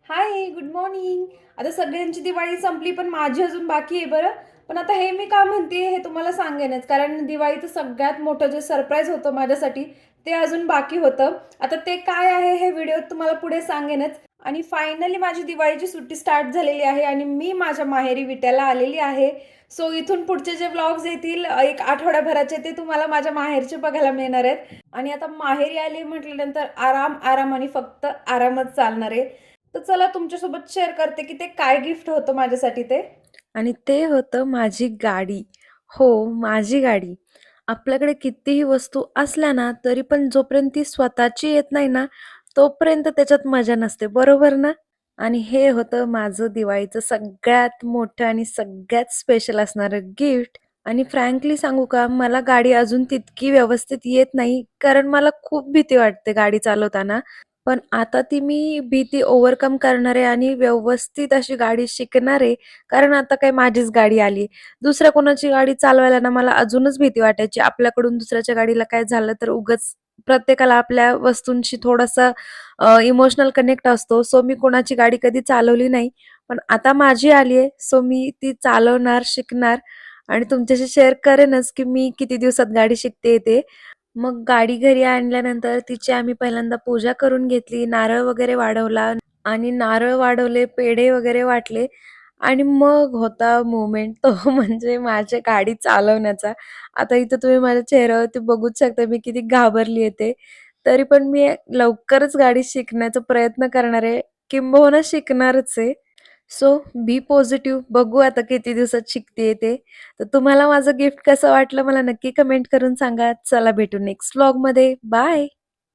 हाय, good morning. आता सगळ्यांची दिवाळी संपली, पण माझी अजून बाकी आहे बरं. पण आता हे मी का म्हणते हे तुम्हाला सांगेनच, कारण दिवाळीचं सगळ्यात मोठं जे सरप्राईज होतं माझ्यासाठी, ते अजून बाकी होतं. आता ते काय आहे हे व्हिडिओत तुम्हाला पुढे सांगेनच. आणि फायनली माझी दिवाळीची सुट्टी स्टार्ट झालेली आहे आणि मी माझ्या माहेरी विट्याला आलेली आहे. सो इथून पुढचे जे व्लॉग्स येतील एक आठवड्याभराचे, ते तुम्हाला माझ्या माहेरचे बघायला मिळणार आहेत. आणि आता माहेरी आली म्हटल्यानंतर आराम, आराम आणि फक्त आरामच चालणार आहे. तर चला तुमच्यासोबत शेअर करते की ते काय गिफ्ट होतं माझ्यासाठी ते. आणि ते होतं माझी गाडी. हो, माझी गाडी. आपल्याकडे कितीही वस्तू असल्या ना, तरी पण जोपर्यंत ती स्वतःची येत नाही ना, तोपर्यंत त्याच्यात मजा नसते, बरोबर ना? आणि हे होतं माझं दिवाळीचं सगळ्यात मोठं आणि सगळ्यात स्पेशल असणारं गिफ्ट. आणि फ्रँकली सांगू का, मला गाडी अजून तितकी व्यवस्थित येत नाही, कारण मला खूप भीती वाटते गाडी चालवताना. पण आता ती मी भीती ओव्हरकम करणार आहे आणि व्यवस्थित अशी गाडी शिकणार आहे. कारण आता काय माझीच गाडी आली. दुसऱ्या कोणाची गाडी चालवायला ना मला अजूनच भीती वाटायची. आपल्याकडून दुसऱ्याच्या गाडीला काय झालं तर उगाच प्रत्येकाला आपल्या वस्तूंशी थोडासा इमोशनल कनेक्ट असतो. सो मी कोणाची गाडी कधी चालवली नाही. पण आता माझी आली आहे, सो मी ती चालवणार, शिकणार आणि तुमच्याशी शेअर करेनच, की मी किती दिवसात गाडी शिकते ते. मग गाडी घरी आणल्यानंतर तिची आम्ही पहिल्यांदा पूजा करून घेतली, नारळ वगैरे वाढवला आणि नारळ वाढवले, पेढे वगैरे वाटले आणि मग होता मोमेंट तो म्हणजे माझ्या गाडी चालवण्याचा. आता इथं तुम्ही माझ्या चेहऱ्यावरती बघूच शकता मी किती घाबरली आहे ते. तरी पण मी लवकरच गाडी शिकण्याचा प्रयत्न करणार आहे, किंबहुना शिकणारच आहे. सो बी पॉझिटिव्ह. बघू आता किती दिवसात शिकतेय ते. तर तुम्हाला माझं गिफ्ट कसं वाटलं मला नक्की कमेंट करून सांगा. चला भेटू नेक्स्ट व्लॉगमध्ये. बाय.